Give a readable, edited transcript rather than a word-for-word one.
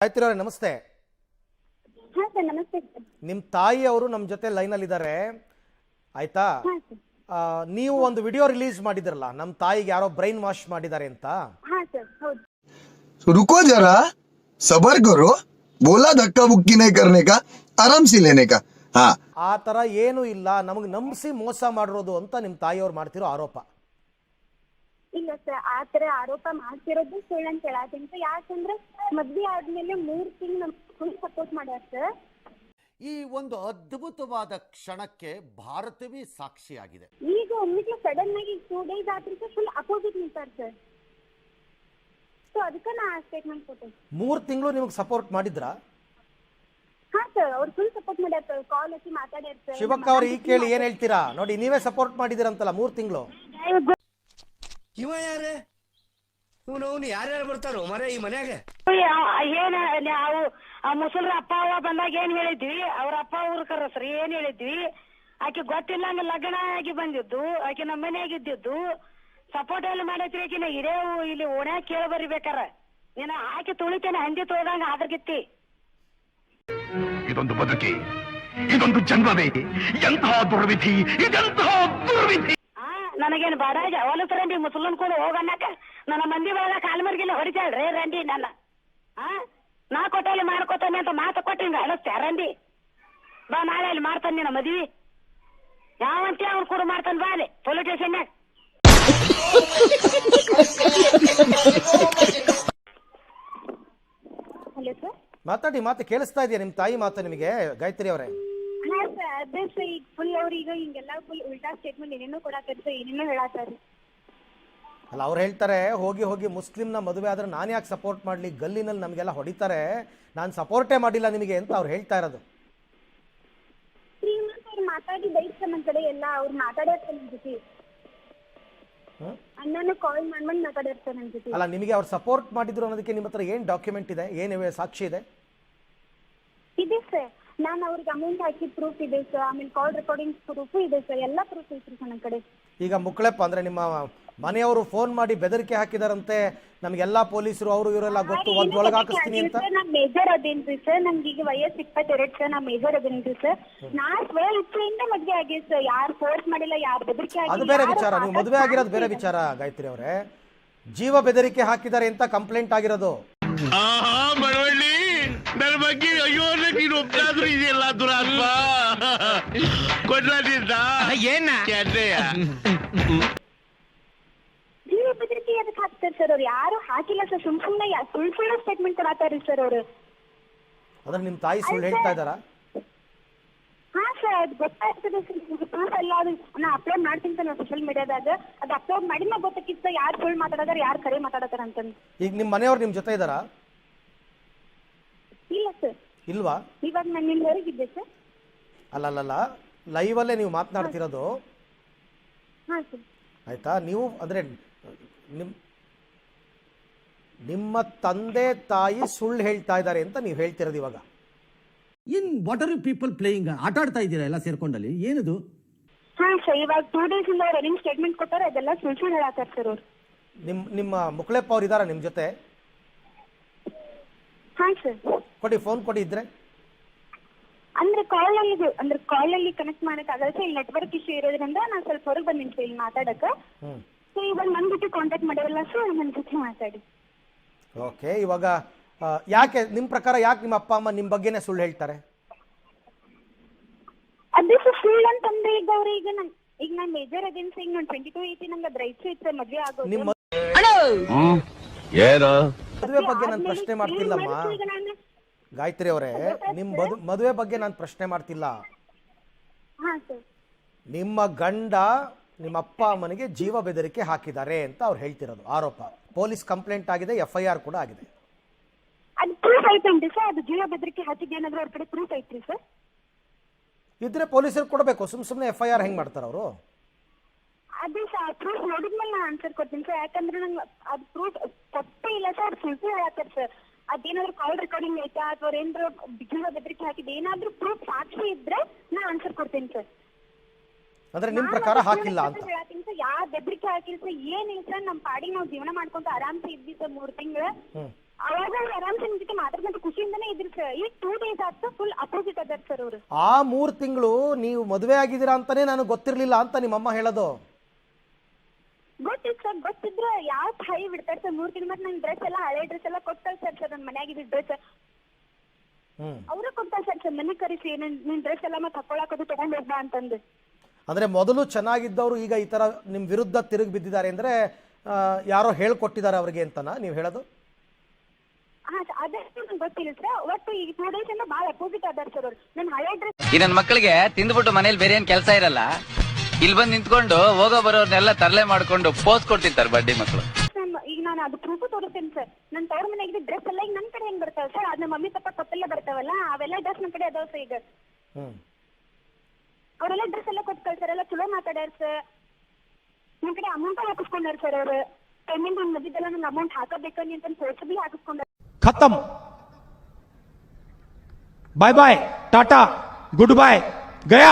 ಗಾಯತ್ರಿ ಅವರೇ ನಮಸ್ತೆ. ಹಾಂ ಸರ್ ನಮಸ್ತೆ ಸರ್. ನಿಮ್ಮ ತಾಯಿ ಅವರು ನಮ್ಮ ಜೊತೆ ಲೈನಲ್ಲಿ ಇದ್ದಾರೆ ಆಯ್ತಾ? ನೀವು ಒಂದು ವಿಡಿಯೋ ರಿಲೀಸ್ ಮಾಡಿದ್ರಲ್ಲ, ನಮ್ಮ ತಾಯಿಗೆ ಯಾರೋ ಬ್ರೈನ್ ವಾಶ್ ಮಾಡಿದ್ದಾರೆ ಅಂತ. ಹಾಂ ಸರ್ ಹೌದು. रुको जरा सबर करो बोला धक्का बुक्की नहीं करने का आराम से लेने का. हाँ ಆ ತರ ಏನು ಇಲ್ಲ, ನಮಗೆ ನಂಬಿಸಿ ಮೋಸ ಮಾಡಿರೋದು ಅಂತ ನಿಮ್ಮ ತಾಯಿಯವ್ರು ಮಾಡ್ತಿರೋ ಆರೋಪ. ಇಲ್ಲ ಸರ್, ಆ ಥರ ಆರೋಪ ಮಾಡ್ತಿರೋದು ಸುಳ್ಳು ಅಂತ ಹೇಳತ್ತೀನಿ ಸರ್. ಯಾಕಂದ್ರೆ ಮದ್ವೆ ಆದ್ಮೇಲೆ 3 ತಿಂಗಳು ನಮ್ಗೆ ಫುಲ್ ಸಪೋರ್ಟ್ ಮಾಡ್ಯಾರ ಸರ್. ಈ ಒಂದು ಅದ್ಭುತವಾದ ಕ್ಷಣಕ್ಕೆ ಭಾರತವೇ ಸಾಕ್ಷಿಯಾಗಿದೆ. ಈಗ ಒಮ್ಮಿಗೆ ಸಡನ್ ಆಗಿ 2 ಡೇಸ್ ಆದ್ರೂ ಸರ್ ಫುಲ್ ಅಪೋಸಿಟ್ ನಿಂತಾರ ಸರ್. ಸೊ ಅದಕ್ಕೆ ನಾ ಸ್ಟೇಟ್ಮೆಂಟ್ ಕೊಟ್ಟೆ. 3 ತಿಂಗಳು ನಿಮಗೆ ಸಪೋರ್ಟ್ ಮಾಡಿದ್ರಾ? ಹಾಂ ಸರ್, ಅವ್ರು ಫುಲ್ ಸಪೋರ್ಟ್ ಮಾಡ್ಯಾರ ಸರ್. ಕಾಲ್ ಹಚ್ಚಿ ಮಾತಾಡ್ಯಾರ ಸರ್. ಶಿವಕ್ಕ ಅವ್ರು ಈ ಕೇಳಿ ಏನ್ ಹೇಳ್ತೀರಾ ನೋಡಿ, ನೀವೇ ಸಪೋರ್ಟ್ ಮಾಡಿದಿರಂತಲ್ಲ 3 ತಿಂಗಳು. ಇವ ಯಾರೇ ಇವನು ಯಾರ್ಯಾರು ಬರ್ತಾರೋ ಮರ ಈ ಮನ್ಯಾಗ? ಏನ ನಾವು ಮುಸಲ್ರ ಅಪ್ಪ ಅವ್ವ ಬಂದಾಗ ಏನ್ ಹೇಳಿದ್ವಿ, ಅವ್ರ ಅಪ್ಪ ಅವ್ರ ಕರಸ್ರಿ ಏನ್ ಹೇಳಿದ್ವಿ, ಆಕೆ ಗೊತ್ತಿಲ್ಲ ಹಂಗ ಲಗ್ನ ಆಗಿ ಬಂದಿದ್ದು, ಆಕೆ ನಮ್ಮ ಮನೆಯಾಗ ಇದ್ದಿದ್ದು ಸಪೋರ್ಟ್ ಎಲ್ಲ ಮಾಡೈತ್ರಿ. ಆಕಿನ ಇದೇ ಇಲ್ಲಿ ಓಣ್ಯಾಗ ಕೇಳ ಬರಿಬೇಕಾರ ನೀನ ಆಕೆ ತುಳಿತೇನೆ ಹಂದಿ ತೊಳ್ದಂಗ ಆದ್ರಗಿತ್ತಿ. ಇದೊಂದು ಬದುಕಿ, ಇದೊಂದು ಜನ್ಮವೇ, ಎಂತಹ ದುರ್ವಿಧಿ, ಇದೆಂತಹ ದುರ್ವಿಧಿ. ನನಗೇನು ಬಾಡಾಗ ಹೊಲಸ ರಂಡಿ ಮುಸಲ್ಮನ್ ಕೂಡ ಹೋಗಣ್ಣಕ ನನ್ನ ಮಂದಿ ಒಳಗ ಕಾಲ್ಮರ್ಗಿಲ್ಲ ಹೊಡಿತಾಳ್ರಿ ರಂಡಿ ನನ್ನ. ನಾ ಕೊಟ್ಟಲ್ಲಿ ಮಾಡ್ಕೊತಾನೆ ಅಂತ ಮಾತು ಕೊಟ್ಟು ಹಿಂಗ ಹಳಸ್ತೆ ರಂಡಿ. ಬಾ ನಾಳೆ ಅಲ್ಲಿ ಮಾಡ್ತಾನೆ ನಿನ್ನ ಮದ್ವಿ ಯಾವಂತಿ ಅವ್ನು ಕೂಡ ಮಾಡ್ತಾನೆ. ಬಾ ಅಲ್ಲಿ ಪೊಲೀಸ್ ಸ್ಟೇಷನ್ಯಾಗ. Hello sir. ಮಾತಾಡಿ ಕೇಳಿಸ್ತಾ ಇದೆಯಾ ನಿಮ್ಮ ತಾಯಿ ಮಾತು ನಿಮಗೆ ಗಾಯತ್ರಿ ಅವರೇ? ಹಾಂ ಸರ್, ಅದೇ ಸರ್ ಈಗ ಫುಲ್ ಅವ್ರಿಗೆ ಹಿಂಗೆಲ್ಲ ಫುಲ್ ಉಲ್ಟಾ ಸ್ಟೇಟ್ಮೆಂಟ್ ಏನೇನೋ ಕೊಡಾಕತ್ತಾರೆ ಸರ್, ಏನೇನೋ ಹೇಳತ್ತಾರೆ. ಅಲ್ಲ, ಅವ್ರು ಹೇಳ್ತಾರೆ ಹೋಗಿ ಹೋಗಿ ಮುಸ್ಲಿಮ್ನ ಮದುವೆ ಆದ್ರೆ ನಾನು ಯಾಕೆ ಸಪೋರ್ಟ್ ಮಾಡಲಿ, ಗಲ್ಲಿನಲ್ಲಿ ನಮಗೆಲ್ಲ ಹೊಡಿತಾರೆ, ನಾನು ಸಪೋರ್ಟೇ ಮಾಡಿಲ್ಲ ನಿಮಗೆ ಅಂತ ಅವ್ರು ಹೇಳ್ತಾ ಇರೋದು. 3 ಮಂತ್ಸ್ ಅವ್ರು ಮಾತಾಡಿದ್ದು ಸರ್ ನನ್ನ ಕಡೆ ಎಲ್ಲ. ಅವ್ರು ಮಾತಾಡ್ಯಾರ ಸರ್ ನನ್ನ ಜೊತೆ. ಅಣ್ಣನೂ ಕಾಲ್ ಮಾಡ್ಕೊಂಡು ಮಾತಾಡ್ಯಾರ ಸರ್ ನನ್ನ ಜೊತೆ. ಅಲ್ಲ, ನಿಮಗೆ ಅವ್ರು ಸಪೋರ್ಟ್ ಮಾಡಿದ್ರು ಅನ್ನೋದಕ್ಕೆ ನಿಮ್ಮ ಹತ್ರ ಏನು ಡಾಕ್ಯುಮೆಂಟ್ ಇದೆ, ಏನು ಸಾಕ್ಷಿ ಇದೆ? ಇದೆ ಸರ್, ನಾನು ಅವ್ರಿಗೆ ಅಮೌಂಟ್ ಹಾಕಿದ ಪ್ರೂಫ್ ಇದೆ ಸರ್. ಆಮೇಲೆ ಕಾಲ್ ರೆಕಾರ್ಡಿಂಗ್ ಪ್ರೂಫ್ ಇದೆ ಸರ್. ಎಲ್ಲ ಪ್ರೂಫ್ ಐತ್ರಿ ಸರ್ ನನ್ನ ಕಡೆ. ಈಗ ಮುಕ್ಳೆಪ್ಪ ಅಂದ್ರೆ ನಿಮ್ಮ ಮನೆಯವರು ಫೋನ್ ಮಾಡಿ ಬೆದರಿಕೆ ಹಾಕಿದಾರಂತೆ, ನಮಗೆಲ್ಲಾ ಪೊಲೀಸರು ಅವರು ಇವರೆಲ್ಲ ಗೊತ್ತು, ಒಳಗೆ ಹಾಕಿಸ್ತೀನಿ ಅಂತ. ನಾನು ಮೇಜರ್ ಅದೇನ್ರಿ ಸರ್, ನಮ್ಗೆ ಈಗ ವಯಸ್ಸು 22 ಸರ್. ನಾ ಮೇಜರ್ ಅದೇನ್ರಿ ಸರ್. ನಾ ಸ್ವಯಂ ಇಚ್ಛೆಯಿಂದ ಮದ್ವೆ ಆಗಿದೆ ಸರ್. ಯಾರು ಫೋರ್ಸ್ ಮಾಡಿಲ್ಲ, ಯಾರು ಬೆದರಿಕೆ ಅದು ಬೇರೆ ವಿಚಾರ. ನೀವು ಮದುವೆ ಆಗಿರೋದು ಬೇರೆ ವಿಚಾರ ಗಾಯತ್ರಿ ಅವರೇ. ಜೀವ ಬೆದರಿಕೆ ಹಾಕಿದ್ದಾರೆ ಅಂತ ಕಂಪ್ಲೇಂಟ್ ಆಗಿರೋದು. ಮಳವಳ್ಳಿ ನನ್ನ ಬಗ್ಗೆ ಅಯ್ಯೋ ನೀನು ಒಬ್ಬರಾದ್ರೂ ಇದೆಯಲ್ಲ ದುರಾತ್ಮ ಕೊಡ್ಲಿದ್ದ ಏನ ಜೀವ ಬೆದರಿಕೆ ಅದಕ್ಕೆ ಹಾಕ್ತಾರೆ ಸರ್. ಅವ್ರು ಯಾರು ಹಾಕಿಲ್ಲ ಸರ್. ಸುಮ್ಮನೆ ಸುಳ್ಳು ಸ್ಟೇಟ್ಮೆಂಟ್ ಕೊಡಾತಾರಿ ಸರ್ ಅವರು. ಅದ್ರ ನಿಮ್ಮ ತಾಯಿ ಸುಳ್ಳು ಹೇಳ್ತಾ ಇದ್ದಾರಾ? ಹಾ ಸರ್, ಅದು ಗೊತ್ತಾಗ್ತದೆ ಸರ್. ಪ್ರೂಫ್ ಎಲ್ಲ ಅದು ನಾ ಅಪ್ಲೋಡ್ ಮಾಡ್ತೀನಿ ಸರ್ ಸೋಷಿಯಲ್ ಮೀಡಿಯಾದಾಗ. ಅದು ಅಪ್ಲೋಡ್ ಮಾಡಿ ನಾ ಗೊತ್ತಾಗಿತ್ತು ಯಾರು ಸುಳ್ಳು ಮಾತಾಡೋದಾರ ಯಾರು ಕರೆ ಮಾತಾಡತಾರ ಅಂತಂದು. ಈಗ ನಿಮ್ಮ ಮನೆಯವ್ರು ನಿಮ್ಮ ಜೊತೆ ಇದ್ದಾರಾ? ಇಲ್ಲ ಸರ್. ಇಲ್ವಾ? ಇವಾಗ ನಾನು ನಿಮ್ಮ ಹೊರಗಿದ್ದೆ ಸರ್. ಅಲ್ಲಲ್ಲ, ಲೈವಲ್ಲೇ ನೀವು ಮಾತನಾಡ್ತಿರೋದು ಹಾಂ ಸರ್. ಆಯ್ತಾ? ನೀವು ಅಂದ್ರೆ ನಿಮ್ಮ ತಂದೆ ತಾಯಿ ಸುಳ್ಳು ಹೇಳ್ತಾ ಇದ್ದಾರೆ ಅಂತ ನೀವು ಹೇಳ್ತಿರೋದು ಇವಾಗ. In what are you people playing? ಆಟ ಆಡ್ತಾ ಇದ್ದೀರಾ ಎಲ್ಲ ಸೇರ್ಕೊಂಡಲ್ಲಿ? ಏನದು? ಹಾಂ ಸರ್, ಇವಾಗ 2 ಡೇಸ್ ಇಂದ ಅವ್ರು ರನ್ನಿಂಗ್ ಸ್ಟೇಟ್ಮೆಂಟ್ ಕೊಟ್ಟಾರೆ. ಅದೆಲ್ಲ ಸುಳ್ಳು ಹೇಳತ್ತಾರ ಸರ್ ಅವ್ರು. ನಿಮ್ಮ ಮುಕ್ಳೆಪ್ಪ ಅವ್ರು ಇದ್ದಾರಾ ನಿಮ್ಮ ಜೊತೆ? ಹಾಂ ಸರ್. ಕೊಡಿ, ಫೋನ್ ಕೊಡಿ ಇದ್ರೆ. ಅಂದ್ರೆ ಕಾಲಲ್ಲಿ ಕನೆಕ್ಟ್ ಮಾಡಕ್ ಆಗಲ್ಲ ಸರ್. ಇಲ್ಲಿ ನೆಟ್ವರ್ಕ್ ಇಶ್ಯೂ ಇರೋದ್ರಿಂದ ನಾನು ಸ್ವಲ್ಪ ಹೊರಗೆ ಬಂದಿನಿ ಸರ್ ಇಲ್ಲಿ ಮಾತಾಡಕ. ಸೊ ಇವಾಗ ನನ್ನ ಜೊತೆ ಕಾಂಟ್ಯಾಕ್ಟ್ ಮಾಡಿರಲ್ಲ ಸರ್, ನನ್ನ ಜೊತೆ ಮಾತಾಡಿ. ಓಕೆ, ಇವಾಗ ಯಾಕೆ ನಿಮ್ಮ ಪ್ರಕಾರ ಯಾಕೆ ನಿಮ್ಮ ಅಪ್ಪ ಅಮ್ಮ ನಿಮ್ಮ ಬಗ್ಗೆನೇ ಸುಳ್ಳು ಹೇಳ್ತಾರೆ? ಅದೇ ಸರ್ ಸುಳ್ಳು ಅಂತಂದ್ರೆ ಈಗ ಅವ್ರು ಈಗ ನಾನು ಮೇಜರ್ ಅದೇನ್ ಸರ್. ಈಗ ನಾನು 22 ಐತಿ, ನಂಗೆ ಅದ್ ರೈಟ್ಸ್ ಐತೆ ಸರ್ ಮದ್ವೆ ಆಗೋದು. ನಿಮ್ಮ ಮದುವೆ ಬಗ್ಗೆ ನಾನು ಪ್ರಶ್ನೆ ಮಾಡ್ತಿಲ್ಲಮ್ಮ ಗಾಯತ್ರಿ ಅವರೇ. ನಿಮ್ಮ ಮದುವೆ ಬಗ್ಗೆ ನಾನು ಪ್ರಶ್ನೆ ಮಾಡ್ತಿಲ್ಲ. ಹಾಂ ಸರ್. ನಿಮ್ಮ ಗಂಡ ನಿಮ್ಮ ಅಪ್ಪ ಅಮ್ಮನಿಗೆ ಜೀವ ಬೆದರಿಕೆ ಹಾಕಿದ್ದಾರೆ ಅಂತ ಅವ್ರು ಹೇಳ್ತಿರೋದು ಆರೋಪ. ಪೊಲೀಸ್ ಕಂಪ್ಲೇಂಟ್ ಆಗಿದೆ, FIR ಕೂಡ ಆಗಿದೆ. ಅದು ಪ್ರೂಫ್ ಐತೇನ್ರಿ ಸರ್? ಅದು ಜೀವ ಬೆದರಿಕೆ ಹಾಕಿದ್ದೇನಾದ್ರೂ ಅವ್ರ ಕಡೆ ಪ್ರೂಫ್ ಐತ್ರಿ ಸರ್? ಇದ್ರೆ ಪೊಲೀಸರು ಕೊಡಬೇಕು. ಸುಮ್ಮನೆ FIR ಹೆಂಗ್ ಮಾಡ್ತಾರೆ ಅವರು? ಅದೇ ಸರ್, ಪ್ರೂಫ್ ನೋಡಿದ್ಮೇಲೆ ನಾನು ಆನ್ಸರ್ ಕೊಡ್ತೀನಿ ಸರ್. ಯಾಕಂದ್ರೆ ನಂಗೆ ಅದು ಪ್ರೂಫ್ ತಪ್ಪೇ ಇಲ್ಲ ಸರ್. ಸುಳ್ಳು ಹೇಳತ್ತಾರೆ ಸರ್. ಅದೇನಾದ್ರು ಕಾಲ್ ರೆಕಾರ್ಡಿಂಗ್ ಐತಾ ಅಥವಾ ಏನಾದ್ರು ಜೀವ ಬೆದರಿಕೆ ಹಾಕಿದ್ದು ಏನಾದ್ರೂ ಪ್ರೂಫ್ ಸಾಕ್ಷಿ ಇದ್ರೆ ನಾ ಆನ್ಸರ್ ಕೊಡ್ತೀನಿ ಸರ್. ಅಂದ್ರೆ ನಿಮ್ ಪ್ರಕಾರ ಹಾಕಿಲ್ಲ ಅಂತ? ಯಾವ ಬೆದರಿಕೆ ಹಾಕಿಲ್ಲ ಸರ್, ಏನಿಲ್ಲ ಸರ್. ನಮ್ಮ ಪಾಡಿಗೆ ನಾವು ಜೀವನ ಮಾಡ್ಕೊಂತ ಆರಾಮ್ಸೆ ಇದ್ವಿ ಸರ್ 3 ತಿಂಗಳು. ಅವಾಗ ಅವ್ರು ಆರಾಮ್ಸೆ ನಿಮ್ ಜೊತೆ ಮಾತಾಡ್ಕೊಂಡು ಖುಷಿಯಿಂದನೇ ಇದ್ರು ಸರ್. ಈಗ 2 days ಆಯ್ತು ಫುಲ್ ಅಪೋಸಿಟ್ ಅದಾರ ಸರ್ ಅವ್ರು. ಆ 3 ತಿಂಗಳು ನೀವು ಮದುವೆ ಆಗಿದ್ದೀರಾ ಅಂತಾನೆ ನನಗೆ ಗೊತ್ತಿರಲಿಲ್ಲ ಅಂತ ನಿಮ್ಮಮ್ಮ ಹೇಳೋದು. ಗೊತ್ತಿತ್ತು ಸರ್, ಗೊತ್ತಿದ್ರೆ ಯಾವ ತಾಯಿ ಬಿಡ್ತಾರೆ ಸರ್ 3 ತಿಂಗಳು. ಮತ್ತೆ ನನ್ ಡ್ರೆಸ್ ಎಲ್ಲ ಹಳೆ ಡ್ರೆಸ್ ಎಲ್ಲ ಕೊಟ್ಟು ಕಳ್ಸಾರ ಸರ್, ನನ್ನ ಮನ್ಯಾಗಿದ್ದ ಡ್ರೆಸ್ ಅವ್ರ ಕೊಡ್ತಾರೆ ಸರ್ ಮನೆ ಕರೆಸಿ ನಿನ್ ಡ್ರೆಸ್ ಎಲ್ಲ ಮತ್ತೆ ಹಾಕೊಳಕದು ತಗೊಂಡ್ ಹೋಗ್ಬಾ ಅಂತಂದು. ಅಂದ್ರೆ ಮೊದಲು ಚೆನ್ನಾಗಿದ್ದವರು ಈಗ ಈ ತರ ನಿಮ್ ವಿರುದ್ಧ ತಿರುಗಿ ಬಿದ್ದಿದ್ದಾರೆ ಅಂದ್ರೆ ಯಾರೋ ಹೇಳ್ಕೊಟ್ಟಿದ್ದಾರೆ ಅವ್ರಿಗೆ ಅಂತನಾ ನೀವು ಹೇಳೋದು? ಹಾ ಅದೇ ನಂಗೆ ಗೊತ್ತಿಲ್ಲ ಸರ್. ಒಟ್ಟು ಈಗ 2 days ಇಂದ ಭಾಳ ಅಪೋಸಿಟ್ ಅದಾರ ಸರ್ ಅವ್ರು. ನನ್ ಹಳೆ ಡ್ರೆಸ್ ಈ ನನ್ ಮಕ್ಕಳಿಗೆ ತಿಂದ್ಬಿಟ್ಟು ಮನೇಲಿ ಬೇರೆ ಏನ್ ಕೆಲಸ ಇರಲ್ಲ, ಇಲ್ಲಿ ಬಂದು ನಿಂತ್ಕೊಂಡು ಹೋಗೋ ಬರೋರ್ನೆಲ್ಲ ತರಲೆ ಮಾಡ್ಕೊಂಡು ಪೋಸ್ ಕೊಡ್ತಿರ್ತಾರೆ ಬಡ್ಡಿ ಮಕ್ಕಳು. ಈಗ ನಾನು ಅದು ಪ್ರೂಫ್ ತೋರಿಸ್ತೇನೆ ಸರ್. ನನ್ನ ತವ್ರ ಮನೆಯಾಗಿದ್ದ ಡ್ರೆಸ್ ಎಲ್ಲ ಈಗ ನನ್ನ ಕಡೆ ಹೆಂಗ್ ಬರ್ತಾವ ಸರ್? ಅದ್ ನಮ್ಮ ಮಮ್ಮಿ ಪಪ್ಪ ಕೊಟ್ಟೆಲ್ಲ ಬರ್ತಾವಲ್ಲ, ಅವೆಲ್ಲ ಡ್ರೆಸ್ ನನ್ನ ಕಡೆ ಅದಾವ ಸರ್. ಈಗ ಅವರೆಲ್ಲ ಡ್ರೆಸ್ ಎಲ್ಲ ಕೊಟ್ಟು ಕಳ್ಸಾರ, ಎಲ್ಲ ಚಲೋ ಮಾತಾಡ್ಯಾರ ಸರ್. ನನ್ನ ಕಡೆ ಅಮೌಂಟ್ ಹಾಕಿಸ್ಕೊಂಡಾರ ಸರ್ ಅವ್ರು. ಪೇಮೆಂಟ್ ಒಂದು ಮದ್ದಿದ್ದೆಲ್ಲ ನಂಗೆ ಅಮೌಂಟ್ ಹಾಕಬೇಕನ್ನಿ ಅಂತ ಫೋರ್ಸಬಲಿ ಹಾಕಿಸ್ಕೊಂಡಾರ. खत्म, bye bye, tata, good bye, गया।